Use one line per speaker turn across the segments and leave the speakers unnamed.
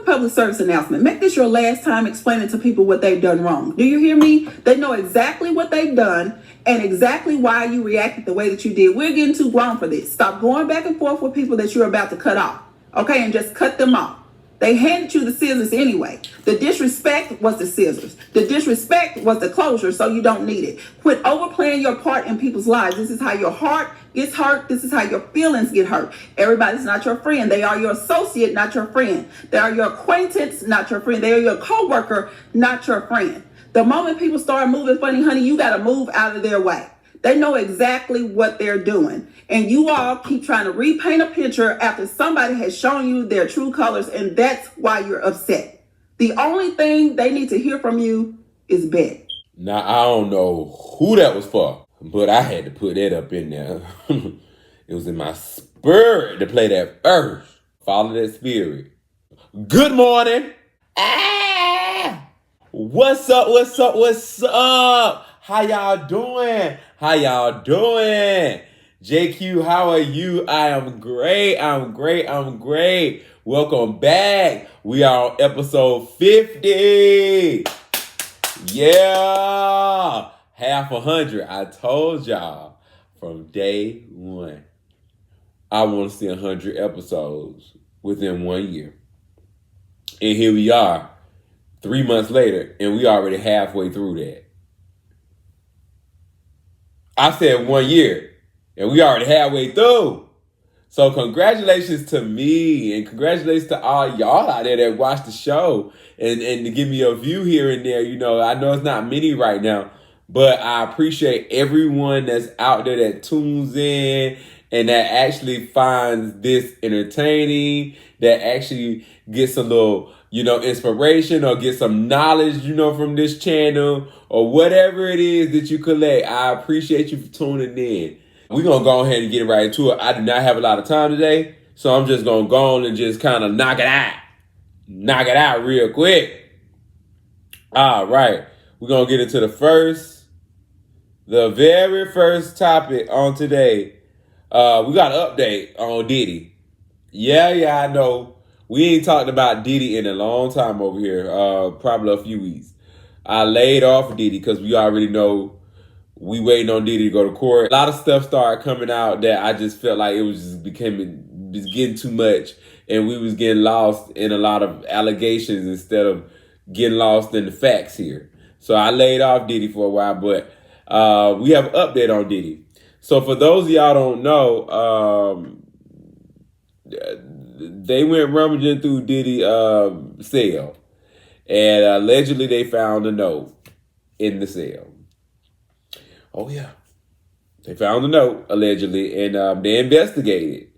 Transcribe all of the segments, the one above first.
quick public service announcement. Make this your last time explaining to people what they've done wrong. Do you hear me? They know exactly what they've done and exactly why you reacted the way that you did. We're getting too grown for this. Stop going back and forth with people that you're about to cut off. Okay, and just cut them off. They handed you the scissors anyway. The disrespect was the scissors. The disrespect was the closure, so you don't need it. Quit overplaying your part in people's lives. This is how your heart gets hurt. This is how your feelings get hurt. Everybody's not your friend. They are your associate, not your friend. They are your acquaintance, not your friend. They are your co-worker, not your friend. The moment people start moving funny, honey, you got to move out of their way. They know exactly what they're doing. And you all keep trying to repaint a picture after somebody has shown you their true colors, and that's why you're upset. The only thing they need to hear from you is bet.
Now, I don't know who that was for, but I had to put that up in there. It was in my spirit to play that first. Follow that spirit. Good morning. What's up? What's up? What's up? How y'all doing? How y'all doing? JQ, how are you? I am great. I'm great. Welcome back. We are on episode 50. Yeah. Half 100. I told y'all from day one, I want to see 100 episodes within 1 year. And here we are, 3 months later, and we already halfway through that. I said 1 year, and we already halfway through. So congratulations to me, and congratulations to all y'all out there that watch the show and to give me a view here and there. You know, I know it's not many right now, but I appreciate everyone that's out there that tunes in and that actually finds this entertaining, that actually gets a little, inspiration or get some knowledge, from this channel or whatever it is that you collect. I appreciate you for tuning in. We're going to go ahead and get right into it. I do not have a lot of time today, so I'm just going to go on and just kind of knock it out. Knock it out real quick. All right. We're going to get into the very first topic on today. We got an update on Diddy. Yeah, I know. We ain't talked about Diddy in a long time over here, probably a few weeks. I laid off Diddy because we already know we waiting on Diddy to go to court. A lot of stuff started coming out that I just felt like it was just getting too much, and we was getting lost in a lot of allegations instead of getting lost in the facts here. So I laid off Diddy for a while, but we have an update on Diddy. So for those of y'all don't know, they went rummaging through Diddy's cell, and allegedly they found a note in the cell. Oh yeah, they found a note allegedly, and they investigated.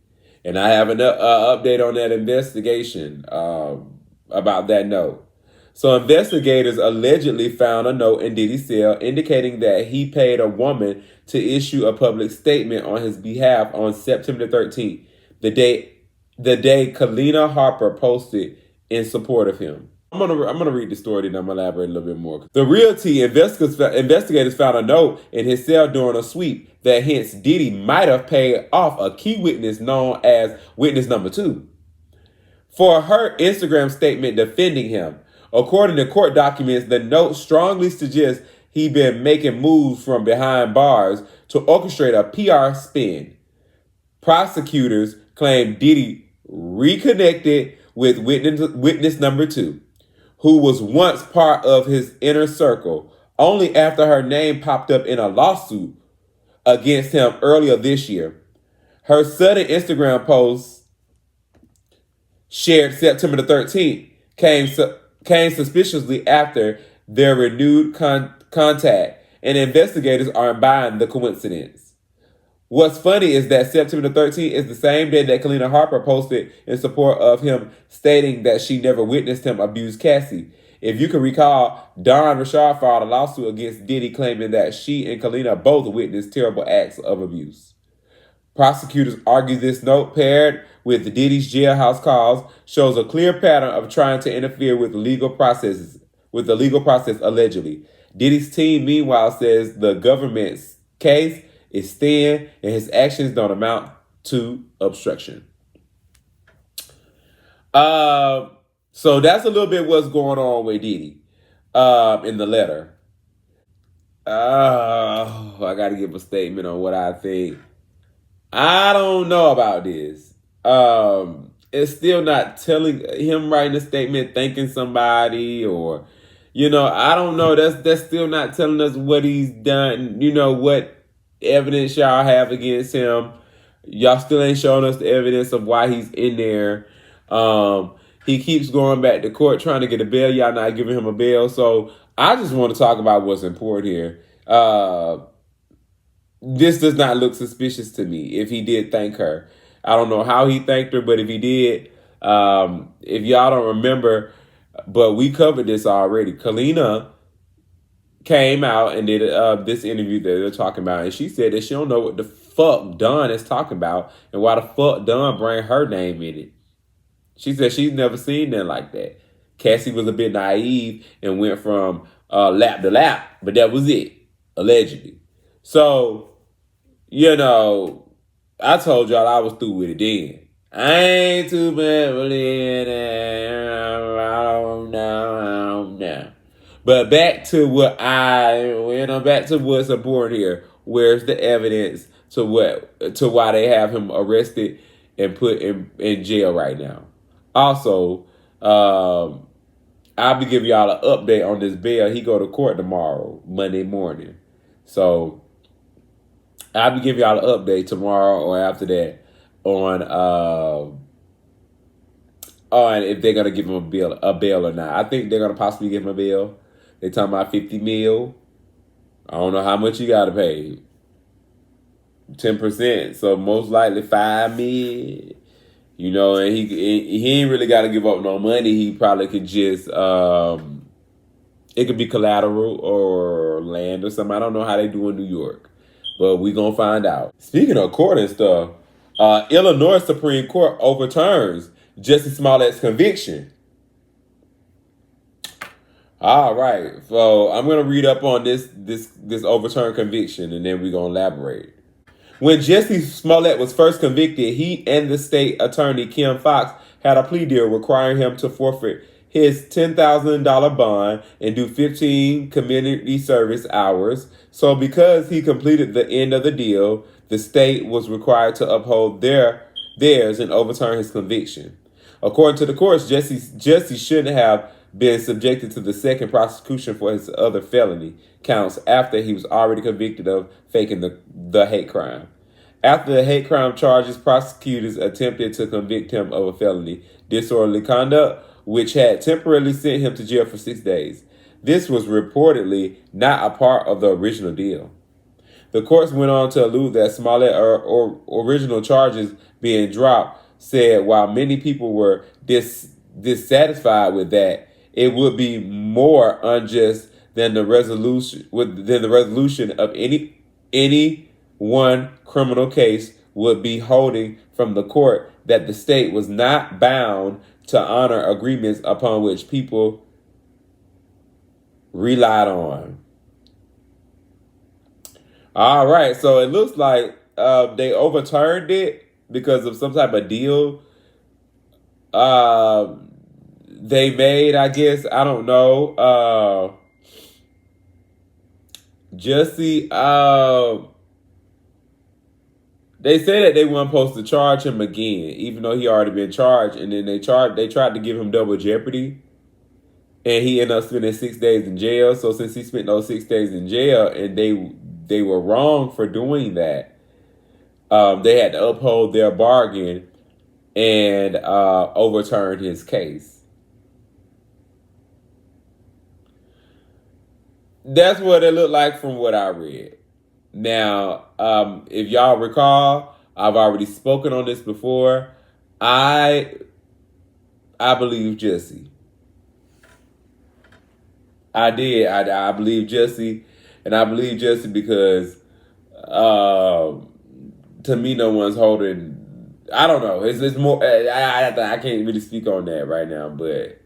And I have an update on that investigation about that note. So investigators allegedly found a note in Diddy's cell indicating that he paid a woman to issue a public statement on his behalf on September 13th, the day Kalina Harper posted in support of him. I'm gonna read the story, and I'm gonna elaborate a little bit more. The Realty investigators found a note in his cell during a sweep that hints Diddy might have paid off a key witness known as witness number 2 for her Instagram statement defending him. According to court documents, the note strongly suggests he'd been making moves from behind bars to orchestrate a PR spin. Prosecutors claim Diddy reconnected with witness number 2, who was once part of his inner circle, only after her name popped up in a lawsuit against him earlier this year. Her sudden Instagram post, shared September the 13th, came suspiciously after their renewed contact, and investigators aren't buying the coincidence. What's funny is that September 13th is the same day that Kalina Harper posted in support of him, stating that she never witnessed him abuse Cassie. If you can recall, Dawn Richard filed a lawsuit against Diddy claiming that she and Kalina both witnessed terrible acts of abuse. Prosecutors argue this note, paired with Diddy's jailhouse calls, shows a clear pattern of trying to interfere with the legal process allegedly. Diddy's team, meanwhile, says the government's case is thin and his actions don't amount to obstruction. So that's a little bit what's going on with Diddy in the letter. I got to give a statement on what I think. I don't know about this. It's still not telling him writing a statement, thanking somebody, or I don't know. That's still not telling us what he's done. What evidence y'all have against him. Y'all still ain't showing us the evidence of why he's in there. He keeps going back to court trying to get a bail. Y'all not giving him a bail. So I just want to talk about what's important here. This does not look suspicious to me if he did thank her. I don't know how he thanked her, but if he did, if y'all don't remember, but we covered this already. Kalina came out and did this interview that they're talking about, and she said that she don't know what the fuck Don is talking about and why the fuck Don bring her name in it. She said she's never seen nothing like that. Cassie was a bit naive and went from lap to lap, but that was it, allegedly. So, I told y'all I was through with it then. I ain't too bad for it. No. But back to back to what's important here. Where's the evidence to why they have him arrested and put in jail right now? Also, I'll be giving y'all an update on this bail. He go to court tomorrow, Monday morning. So I'll be giving y'all an update tomorrow or after that on if they're gonna give him a bail or not. I think they're gonna possibly give him a bail. They talking about $50 million. I don't know how much you gotta pay. 10%, so most likely $5 million. And he ain't really got to give up no money. He probably could just it could be collateral or land or something. I don't know how they do in New York, but we gonna find out. Speaking of court and stuff, Illinois Supreme Court overturns Jussie Smollett's conviction. All right, so I'm gonna read up on this overturned conviction, and then we're gonna elaborate. When Jussie Smollett was first convicted, he and the state attorney Kim Foxx had a plea deal requiring him to forfeit his $10,000 bond and do 15 community service hours. So because he completed the end of the deal, the state was required to uphold theirs and overturn his conviction. According to the courts, Jussie shouldn't have been subjected to the second prosecution for his other felony counts after he was already convicted of faking the hate crime. After the hate crime charges, prosecutors attempted to convict him of a felony, disorderly conduct, which had temporarily sent him to jail for 6 days. This was reportedly not a part of the original deal. The courts went on to allude that Smollett or original charges being dropped said while many people were dissatisfied with that, it would be more unjust than the resolution of any one criminal case would be holding from the court that the state was not bound to honor agreements upon which people relied on. All right, so it looks like they overturned it because of some type of deal they made, I guess. I don't know. Jussie, they said that they weren't supposed to charge him again, even though he already been charged. And then they tried to give him double jeopardy, and he ended up spending 6 days in jail. So since he spent those 6 days in jail, and they were wrong for doing that, they had to uphold their bargain and overturned his case. That's what it looked like from what I read. Now, if y'all recall, I've already spoken on this before. I believe Jussie. I did. I believe Jussie, and I believe Jussie because to me, no one's holding. I don't know. It's more. I can't really speak on that right now, but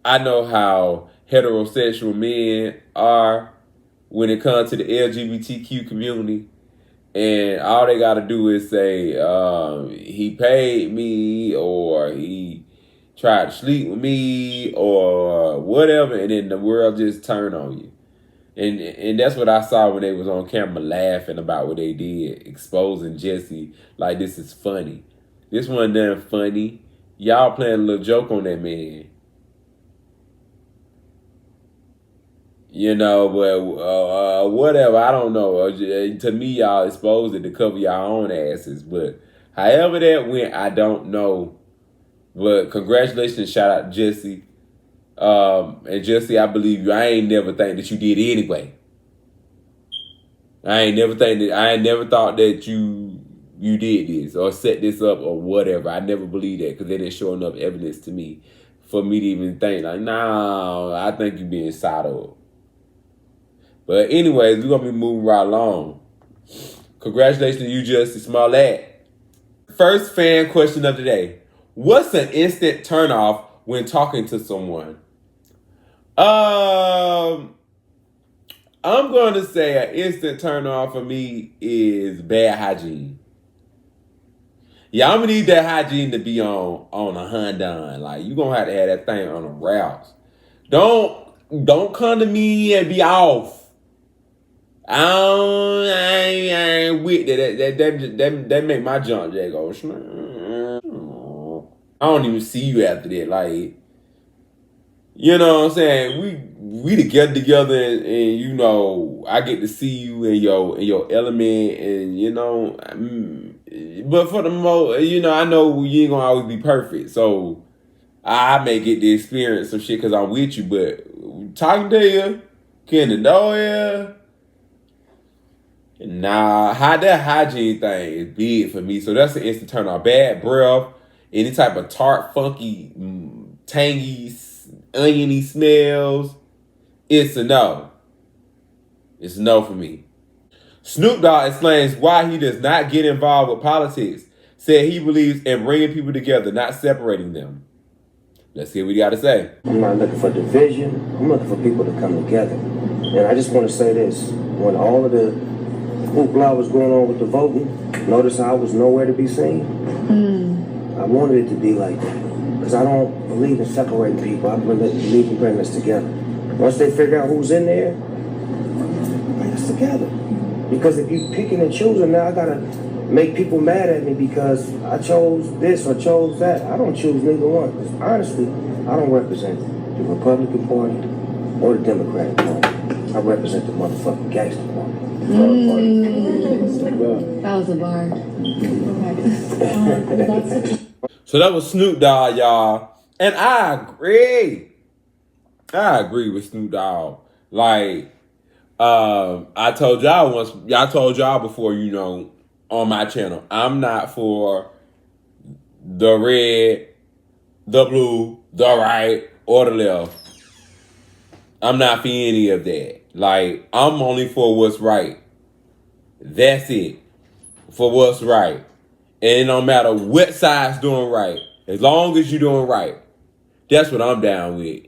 I know how heterosexual men are when it comes to the LGBTQ community, and all they got to do is say he paid me, or he tried to sleep with me, or whatever, and then the world just turn on you. And that's what I saw when they was on camera laughing about what they did, exposing Jesse like this is funny. This wasn't damn funny. Y'all playing a little joke on that man. You know, but whatever, I don't know. To me, y'all exposed it to cover y'all own asses. But however that went, I don't know. But congratulations, shout out to Jesse. And Jesse, I believe you. I ain't never think that you did it anyway. I ain't never thought that you did this or set this up or whatever. I never believed that, because they didn't show enough evidence to me for me to even think like, nah, I think you being saddled. But anyways, we're gonna be moving right along. Congratulations to you, Justice Smollett. First fan question of the day: what's an instant turnoff when talking to someone? I'm going to say an instant turn on for me is bad hygiene. Yeah, I'm going to need that hygiene to be on a Hyundai. Like, you're going to have that thing on a route. Don't come to me and be off. I ain't with that. That make my junk jack go. I don't even see you after that. Like, you know what I'm saying? We together, and you know, I get to see you in your element, and you know, but for the most, you know, I know you ain't gonna always be perfect, so I may get to experience some shit because I'm with you. But talking to you, getting to know you, nah, that hygiene thing is big for me. So that's an instant turn on. Bad breath, any type of tart, funky, tangy, oniony smells, it's a no. It's a no for me. Snoop Dogg explains why he does not get involved with politics. Said he believes in bringing people together, not separating them. Let's see what he got to say.
I'm not looking for division. I'm looking for people to come together. And I just want to say this. When all of the hoopla was going on with the voting, notice I was nowhere to be seen? I wanted it to be like that. Because I don't believe in separating people. I believe in bringing us together. Once they figure out who's in there, bring us together. Because if you picking and choosing, now I got to make people mad at me because I chose this or chose that. I don't choose neither one. Because honestly, I don't represent the Republican Party or the Democratic Party. I represent the motherfucking gangster party.
That was a bar.
So that was Snoop Dogg, y'all. And I agree. I agree with Snoop Dogg. Like, I told y'all once, y'all told y'all before, you know, on my channel, I'm not for the red, the blue, the right, or the left. I'm not for any of that. Like, I'm only for what's right. That's it. For what's right. And it don't matter what side's doing right. As long as you're doing right. That's what I'm down with.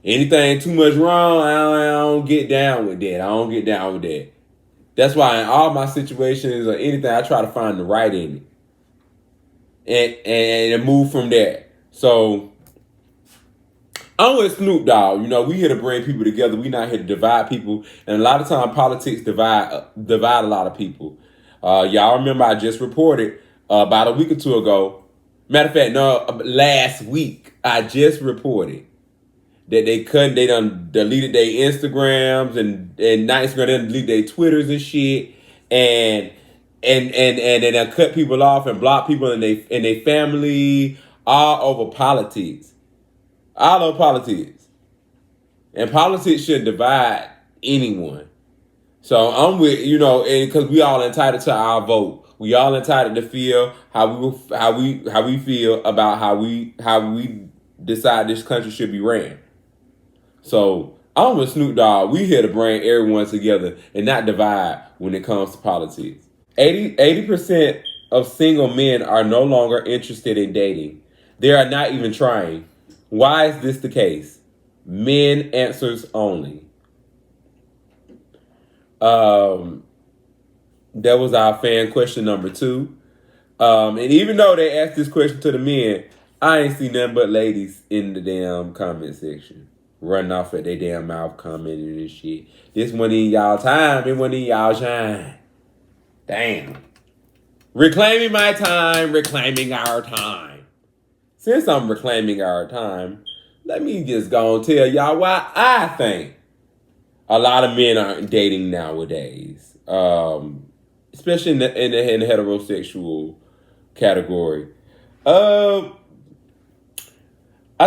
Anything too much wrong, I don't get down with that. That's why in all my situations or anything, I try to find the right in it. And move from there. So, I'm with Snoop Dogg. You know, we here to bring people together. We not here to divide people. And a lot of time, politics divide a lot of people. Y'all remember I just reported about a week or two ago. Matter of fact, no, last week I just reported that they done deleted their Instagrams and not Instagram, they done deleted their Twitters and shit, and they done cut people off and block people in their family, all over politics. All over politics. And politics shouldn't divide anyone. So I'm with, you know, and because we all entitled to our vote. We all entitled to feel how we feel about how we decide this country should be ran. So I'm with Snoop Dogg. We here to bring everyone together and not divide when it comes to politics. 80% of single men are no longer interested in dating. They are not even trying. Why is this the case? Men answers only. That was our fan question number 2. And even though they asked this question to the men, I ain't seen nothing but ladies in the damn comment section running off at their damn mouth commenting and shit. This one in y'all time, it one in y'all shine. Damn. Reclaiming my time, reclaiming our time. Since I'm reclaiming our time, let me just go and tell y'all why I think a lot of men aren't dating nowadays. Especially in the heterosexual category. I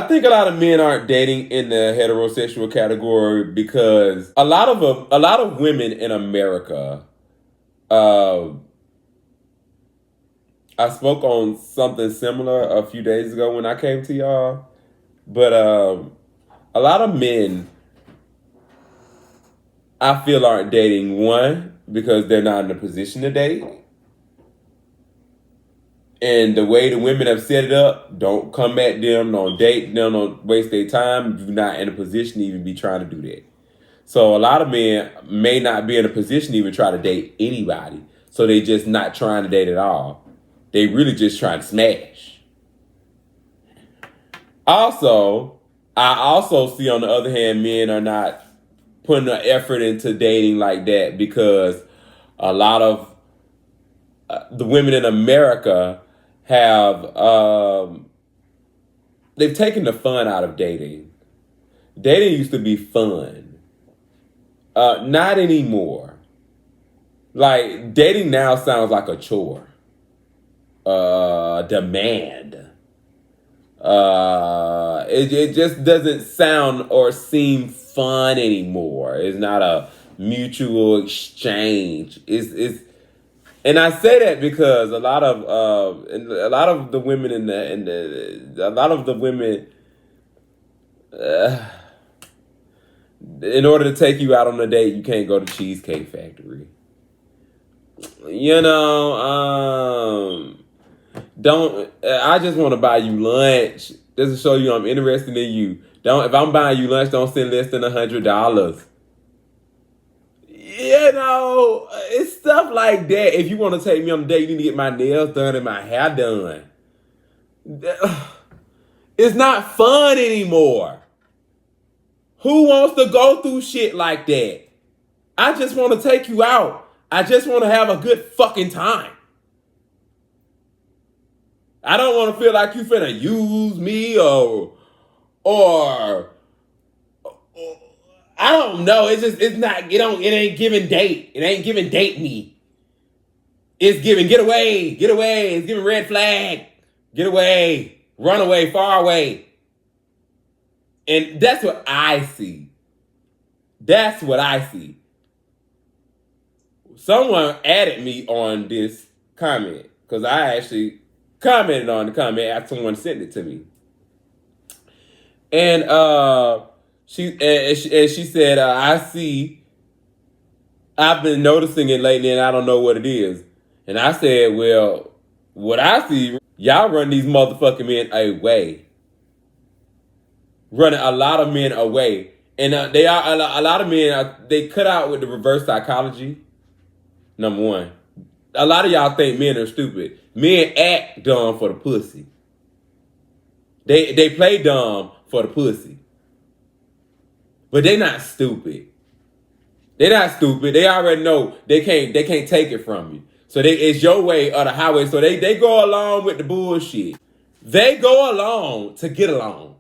think a lot of men aren't dating in the heterosexual category because a lot of women in America. I spoke on something similar a few days ago when I came to y'all, but a lot of men, I feel, aren't dating, one, because they're not in a position to date. And the way the women have set it up, don't come at them, don't date them, don't waste their time. You're not in a position to even be trying to do that. So a lot of men may not be in a position to even try to date anybody. So they just not trying to date at all. They really just trying to smash. Also, I also see on the other hand, men are not putting the effort into dating like that because a lot of the women in America have they've taken the fun out of dating. Dating used to be fun. Not anymore. Like, dating now sounds like a chore. Demand. It just doesn't sound or seem fun anymore. It's not a mutual exchange. It's and I say that because a lot of the women in order to take you out on a date, you can't go to Cheesecake Factory. You know, I just want to buy you lunch just to show you I'm interested in you. If I'm buying you lunch, don't send less than $100. You know, it's stuff like that. If you want to take me on a date, you need to get my nails done and my hair done. It's not fun anymore. Who wants to go through shit like that? I just want to take you out. I just want to have a good fucking time. I don't want to feel like you finna use me or I don't know. It ain't giving date. It ain't giving date me. It's giving get away. It's giving red flag. Get away. Run away, far away. And that's what I see. Someone added me on this comment because I actually commented on the comment after someone sent it to me. And she said, I've been noticing it lately and I don't know what it is. And I said, well, what I see, y'all run these motherfucking men away. Running a lot of men away. And they are a lot of men, they cut out with the reverse psychology. Number one. A lot of y'all think men are stupid. Men act dumb for the pussy. They play dumb for the pussy. But they not stupid. They already know they can't take it from you. So it's your way or the highway. So they go along with the bullshit. They go along to get along.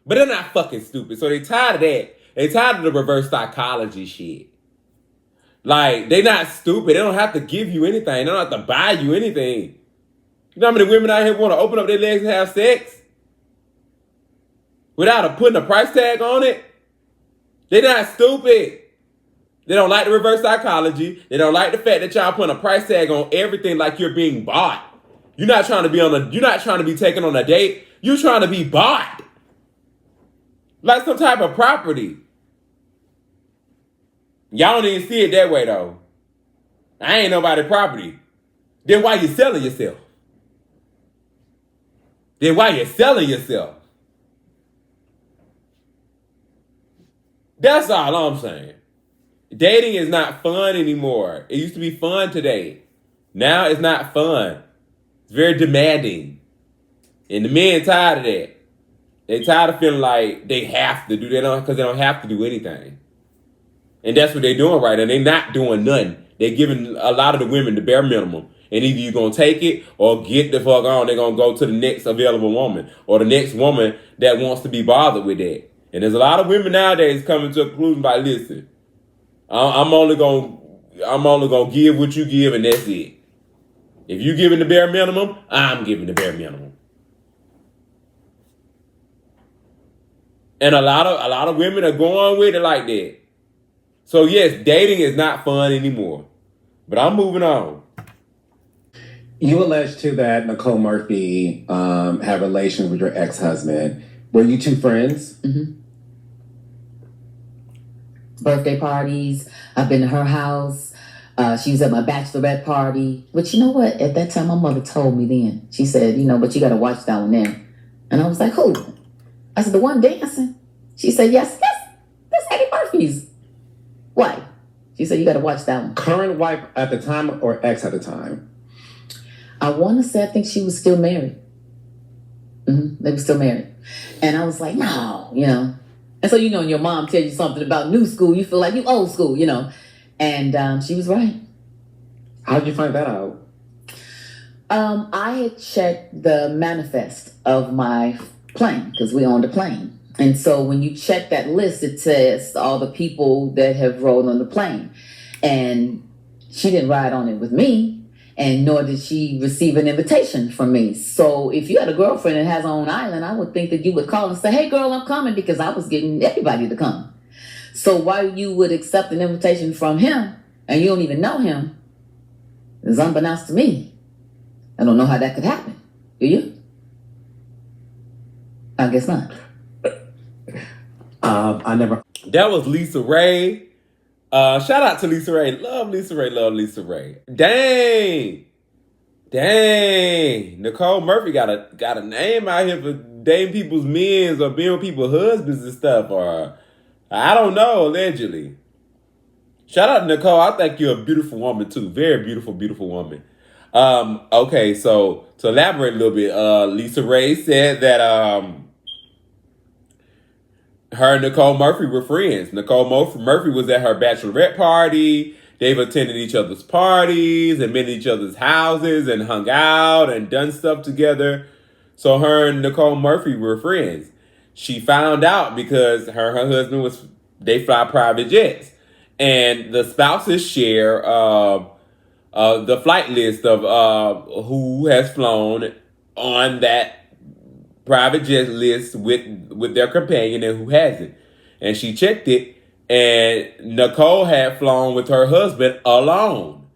But they're not fucking stupid. So they tired of that. They tired of the reverse psychology shit. Like, they not stupid. They don't have to give you anything. They don't have to buy you anything. You know how many women out here want to open up their legs and have sex? Without putting a price tag on it? They're not stupid. They don't like the reverse psychology. They don't like the fact that y'all putting a price tag on everything like you're being bought. You're not trying to be taken on a date. You're trying to be bought. Like some type of property. Y'all don't even see it that way though. I ain't nobody's property. Then why you selling yourself? That's all I'm saying. Dating is not fun anymore. It used to be fun today. Now it's not fun. It's very demanding. And the men tired of that. They tired of feeling like they have to do that because they don't have to do anything. And that's what they're doing right now. They're not doing nothing. They're giving a lot of the women the bare minimum. And either you're going to take it or get the fuck on. They're going to go to the next available woman or the next woman that wants to be bothered with that. And there's a lot of women nowadays coming to a conclusion like, listen, I'm only gonna give what you give, and that's it. If you giving the bare minimum, I'm giving the bare minimum. And a lot of women are going with it like that. So yes, dating is not fun anymore. But I'm moving on.
You alleged too that Nicole Murphy had relations with your ex-husband. Were you two friends?
Mm-hmm. Birthday parties. I've been to her house. She was at my bachelorette party. But you know what? At that time, my mother told me then. She said, but you got to watch that one there. And I was like, who? I said, the one dancing. She said, yes, that's Eddie Murphy's wife. She said, you got to watch that one.
Current wife at the time or ex at the time?
I want to say, I think she was still married. Mm-hmm. They were still married. And I was like, no, And so, when your mom tells you something about new school, you feel like you old school, And she was right.
How did you find that out?
I had checked the manifest of my plane because we owned a plane. And so when you check that list, it says all the people that have rode on the plane. And she didn't ride on it with me, and nor did she receive an invitation from me. So if you had a girlfriend that has her own island, I would think that you would call and say, hey, girl, I'm coming, because I was getting everybody to come. So why you would accept an invitation from him and you don't even know him is unbeknownst to me. I don't know how that could happen. Do you? I guess not.
I never.
That was Lisa Raye. Shout out to Lisa Raye. Love Lisa Raye. Love Lisa Raye. Dang. Nicole Murphy got a name out here for dating people's men or being with people's husbands and stuff, or I don't know, allegedly. Shout out to Nicole. I think you're a beautiful woman too. Very beautiful, beautiful woman. Okay, so to elaborate a little bit, Lisa Raye said that her and Nicole Murphy were friends. Nicole Murphy was at her bachelorette party. They've attended each other's parties and been to each other's houses and hung out and done stuff together. So her and Nicole Murphy were friends. She found out because her husband they fly private jets. And the spouses share the flight list of who has flown on that private jet list with their companion and who hasn't. And she checked it, and Nicole had flown with her husband alone.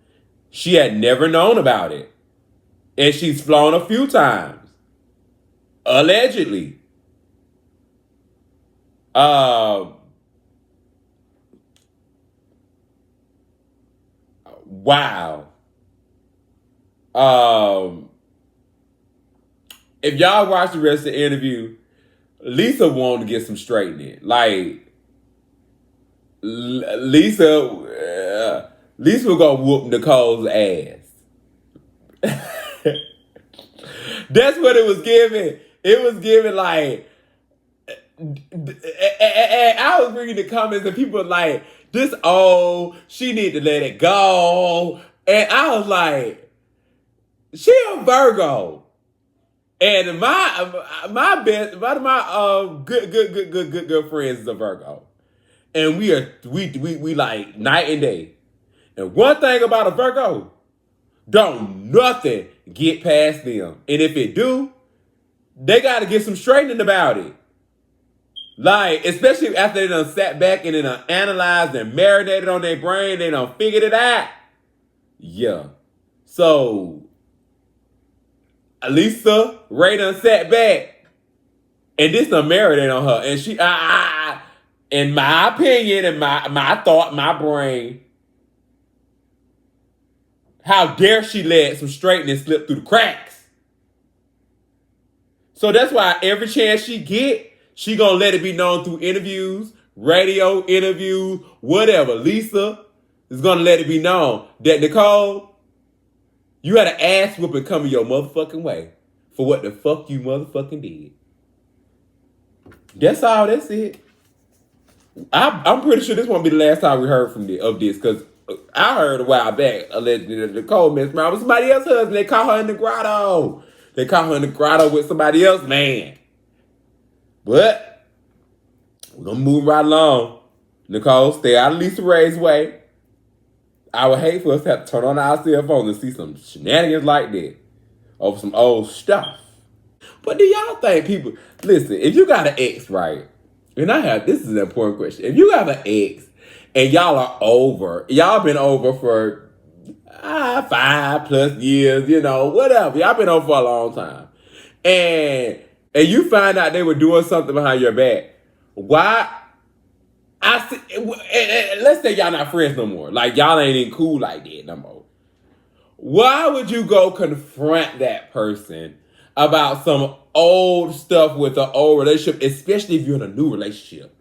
She had never known about it. And she's flown a few times. Allegedly. Wow. If y'all watch the rest of the interview, Lisa wanted to get some straightening. Like, Lisa was gonna whoop Nicole's ass. That's what it was giving. It was giving like, and I was reading the comments and people were like, this old, she need to let it go. And I was like, she a Virgo. And my best, one of my good friends is a Virgo. And we like night and day. And one thing about a Virgo, don't nothing get past them. And if it do, they got to get some straightening about it. Like, especially after they done sat back and they done analyzed and marinated on their brain, they done figured it out. Yeah. So, Lisa Raye done sat back and this done marinate on her. And she, in my opinion, and my thought, my brain, how dare she let some straightening slip through the cracks? So that's why every chance she get, she gonna let it be known through interviews, radio interview, whatever. Lisa is going to let it be known that, Nicole, you had an ass whooping coming your motherfucking way for what the fuck you motherfucking did. That's all. That's it. I'm pretty sure this won't be the last time we heard of this, because I heard a while back allegedly that Nicole messed around with somebody else's husband. They caught her in the grotto. They caught her in the grotto with somebody else, man. But we're gonna move right along. Nicole, stay out of Lisa Ray's way. I would hate for us to have to turn on our cell phones and see some shenanigans like that over some old stuff. But do y'all think people, listen, if you got an ex, right? And this is an important question. If you have an ex and y'all been over for 5+ years, whatever. Y'all been over for a long time. And you find out they were doing something behind your back. Why? Let's say y'all not friends no more. Like, y'all ain't even cool like that no more. Why would you go confront that person about some old stuff with an old relationship, especially if you're in a new relationship?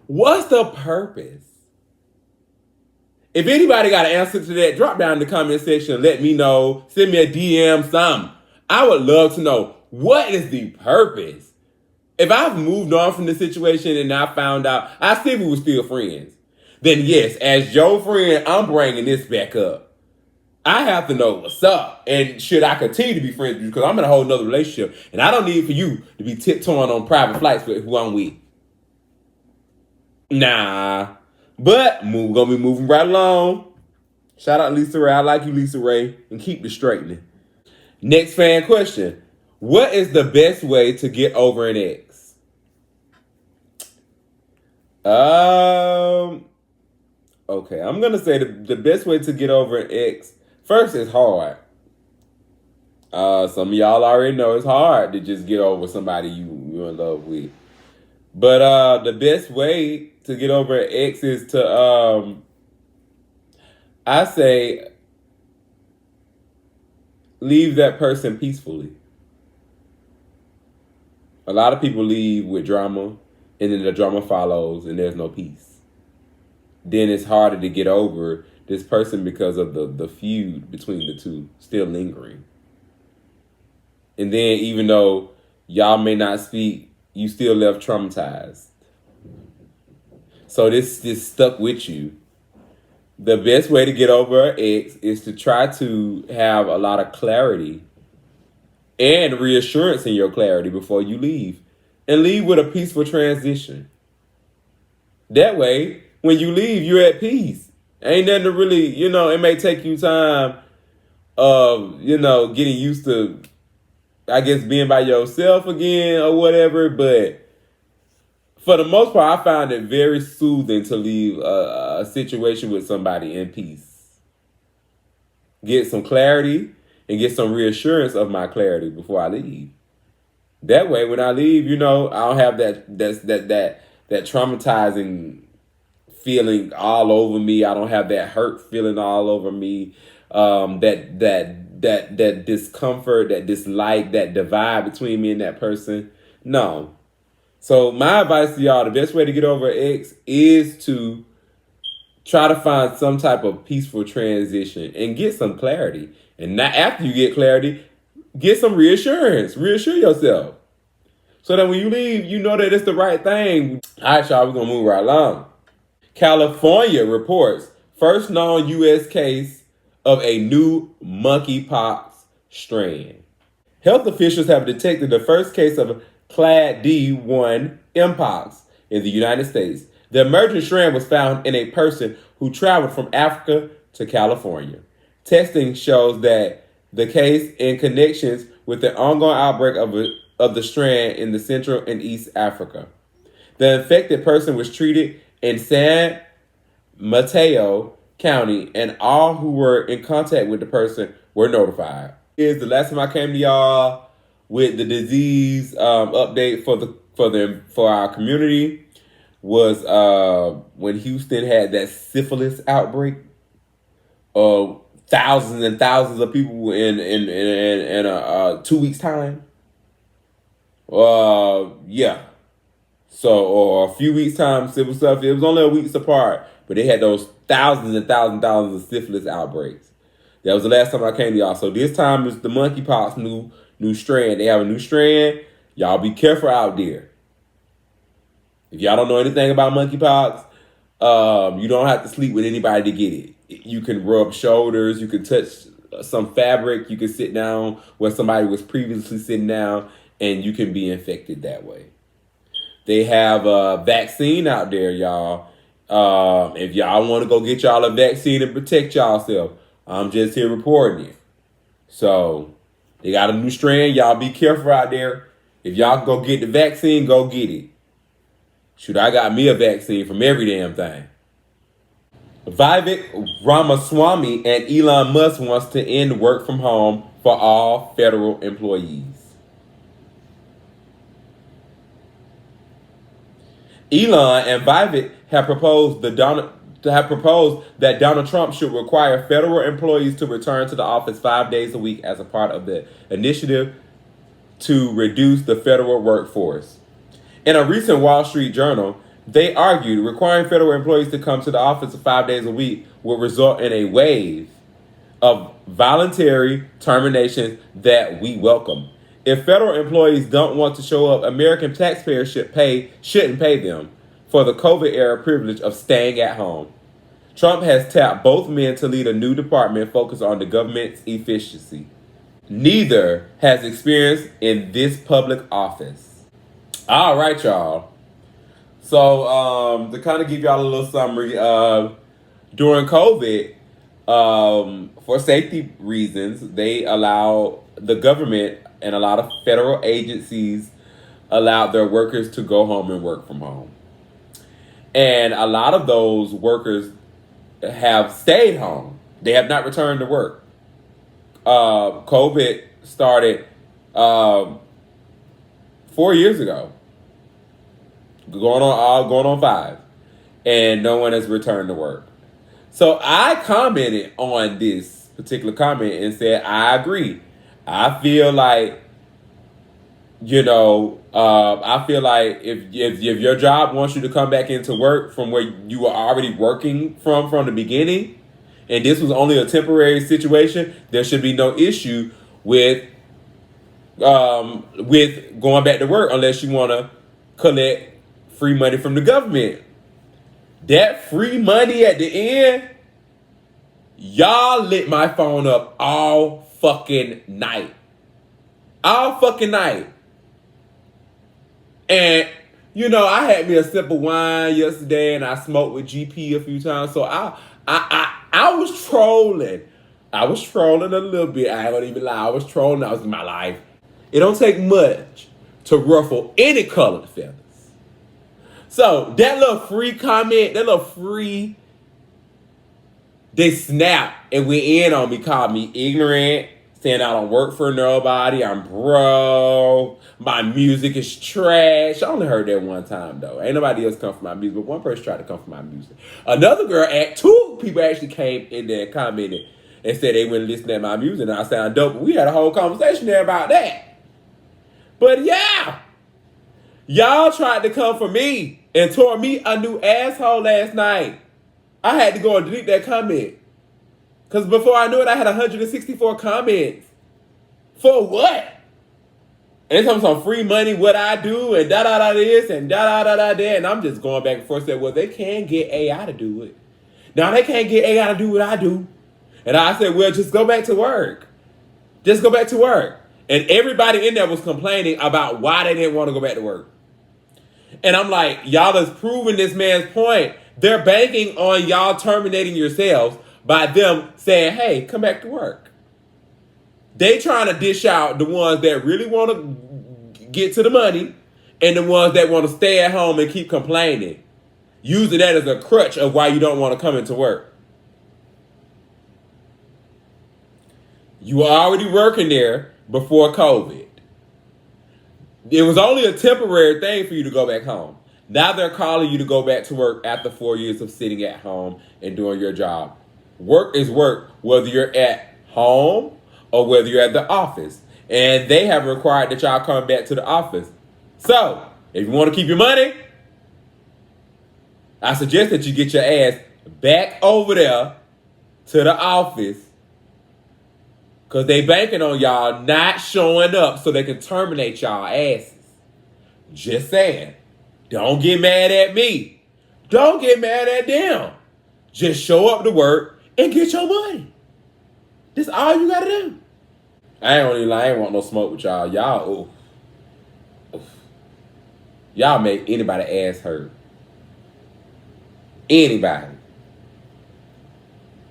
What's the purpose? If anybody got an answer to that, drop down in the comment section. Let me know. Send me a DM, something. I would love to know, what is the purpose? If I've moved on from the situation and I found out, I see we were still friends, then yes, as your friend, I'm bringing this back up. I have to know what's up. And should I continue to be friends with you? Because I'm in a whole nother relationship. And I don't need for you to be tiptoeing on private flights with who I'm with. Nah. But we're going to be moving right along. Shout out Lisa Ray. I like you, Lisa Ray. And keep the straightening. Next fan question. What is the best way to get over an ex? Okay, I'm going to say the best way to get over an ex, first, is hard. Some of y'all already know it's hard to just get over somebody you're in love with. But the best way to get over an ex is to, I say, leave that person peacefully. A lot of people leave with drama, and then the drama follows, and there's no peace. Then it's harder to get over this person because of the feud between the two still lingering. And then even though y'all may not speak, you still left traumatized. So this stuck with you. The best way to get over an ex is to try to have a lot of clarity and reassurance in your clarity before you leave. And leave with a peaceful transition. That way, when you leave, you're at peace. Ain't nothing to really, it may take you time of, getting used to, I guess, being by yourself again or whatever. But for the most part, I found it very soothing to leave a situation with somebody in peace. Get some clarity and get some reassurance of my clarity before I leave. That way, when I leave, I don't have that traumatizing feeling all over me. I don't have that hurt feeling all over me. That discomfort, that dislike, that divide between me and that person. No. So my advice to y'all, the best way to get over an ex is to try to find some type of peaceful transition and get some clarity. And not after you get clarity, get some reassurance. Reassure yourself. So that when you leave, you know that it's the right thing. All right, y'all, we're going to move right along. California reports first known U.S. case of a new monkeypox strain. Health officials have detected the first case of Clade D1 mpox in the United States. The emerging strain was found in a person who traveled from Africa to California. Testing shows that the case in connections with the ongoing outbreak of the strand in the Central and East Africa. The infected person was treated in San Mateo County, and all who were in contact with the person were notified. Is the last time I came to y'all with the disease update for our community was when Houston had that syphilis outbreak. Thousands and thousands of people in 2 weeks time. Yeah. So, or a few weeks time, civil stuff. It was only a weeks apart, but they had those thousands and thousands and thousands of syphilis outbreaks. That was the last time I came to y'all. So this time is the monkeypox new strand. They have a new strand. Y'all be careful out there. If y'all don't know anything about monkeypox, you don't have to sleep with anybody to get it. You can rub shoulders. You can touch some fabric. You can sit down where somebody was previously sitting down, and you can be infected that way. They have a vaccine out there, y'all. If y'all want to go get y'all a vaccine and protect y'allself, I'm just here reporting it. So they got a new strand. Y'all be careful out there. If y'all can go get the vaccine, go get it. Shoot, I got me a vaccine from every damn thing. Vivek Ramaswamy and Elon Musk wants to end work from home for all federal employees. Elon and Vivek have proposed that Donald Trump should require federal employees to return to the office 5 days a week as a part of the initiative to reduce the federal workforce. In a recent Wall Street Journal, they argued requiring federal employees to come to the office 5 days a week would result in a wave of voluntary terminations that we welcome. If federal employees don't want to show up, American taxpayers shouldn't pay them for the COVID-era privilege of staying at home. Trump has tapped both men to lead a new department focused on the government's efficiency. Neither has experience in this public office. All right, y'all. So, to kind of give y'all a little summary, during COVID, for safety reasons, they allow the government and a lot of federal agencies allowed their workers to go home and work from home. And a lot of those workers have stayed home. They have not returned to work. COVID started 4 years ago, going on 5, and no one has returned to work. So I commented on this particular comment and said, I agree. I feel like, I feel like if your job wants you to come back into work from where you were already working from the beginning, and this was only a temporary situation, there should be no issue with going back to work unless you want to collect free money from the government. That free money at the end, y'all lit my phone up all fucking night. All fucking night. And, I had me a sip of wine yesterday and I smoked with GP a few times. So I was trolling. I was trolling a little bit. I ain't gonna even lie. I was trolling. I was in my life. It don't take much to ruffle any colored feathers. So that little free comment, they snapped and went in on me, called me ignorant, saying I don't work for nobody, I'm broke, my music is trash. I only heard that one time though. Ain't nobody else come for my music, but one person tried to come for my music. Another girl, two people actually came in there and commented and said they wouldn't listen to my music and I sound dope. We had a whole conversation there about that. But yeah, y'all tried to come for me and tore me a new asshole last night. I had to go and delete that comment. Because before I knew it, I had 164 comments. For what? And it's some free money, what I do, and da-da-da this, and da-da-da-da that. And I'm just going back and forth saying, well, they can get AI to do it. Now, they can't get AI to do what I do. And I said, well, just go back to work. Just go back to work. And everybody in there was complaining about why they didn't want to go back to work. And I'm like, y'all is proving this man's point. They're banking on y'all terminating yourselves by them saying, hey, come back to work. They trying to dish out the ones that really want to get to the money and the ones that want to stay at home and keep complaining. Using that as a crutch of why you don't want to come into work. You were already working there before COVID. It was only a temporary thing for you to go back home. Now they're calling you to go back to work after 4 years of sitting at home and doing your job. Work is work, whether you're at home or whether you're at the office. And they have required that y'all come back to the office. So, If you want to keep your money, I suggest that you get your ass back over there to the office, because they banking on y'all not showing up so they can terminate y'all asses. Just saying. Don't get mad at me. Don't get mad at them. Just show up to work and get your money. That's all you gotta do. I ain't gonna lie, I ain't want no smoke with y'all. Y'all, y'all make anybody ass hurt. Anybody.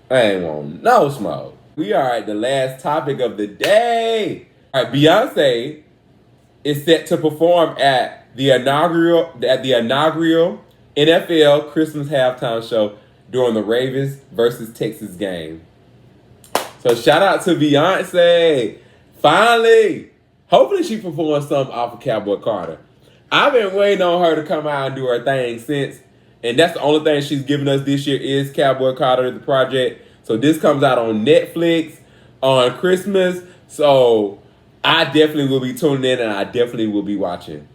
I ain't want no smoke. We are at the last topic of the day. All right, Beyonce is set to perform at the inaugural NFL Christmas halftime show during the Ravens versus Texas game. So shout out to Beyonce. Finally. Hopefully she performs something off of Cowboy Carter. I've been waiting on her to come out and do her thing since. And that's the only thing she's given us this year is Cowboy Carter, the project. So this comes out on Netflix on Christmas. So I definitely will be tuning in and I definitely will be watching.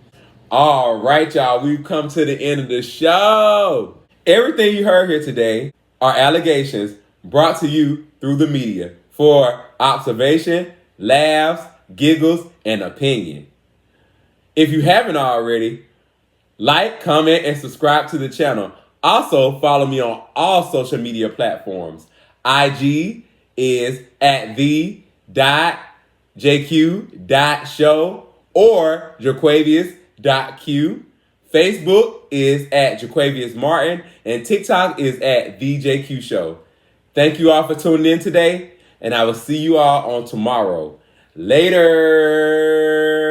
All right, y'all. We've come to the end of the show. Everything you heard here today are allegations brought to you through the media for observation, laughs, giggles, and opinion. If you haven't already, like, comment, and subscribe to the channel. Also, follow me on all social media platforms. IG is at the.jq.show or jaquavius.q. Facebook is at Jaquavius Martin, and TikTok is at VJQ Show. Thank you all for tuning in today, and I will see you all on tomorrow. Later.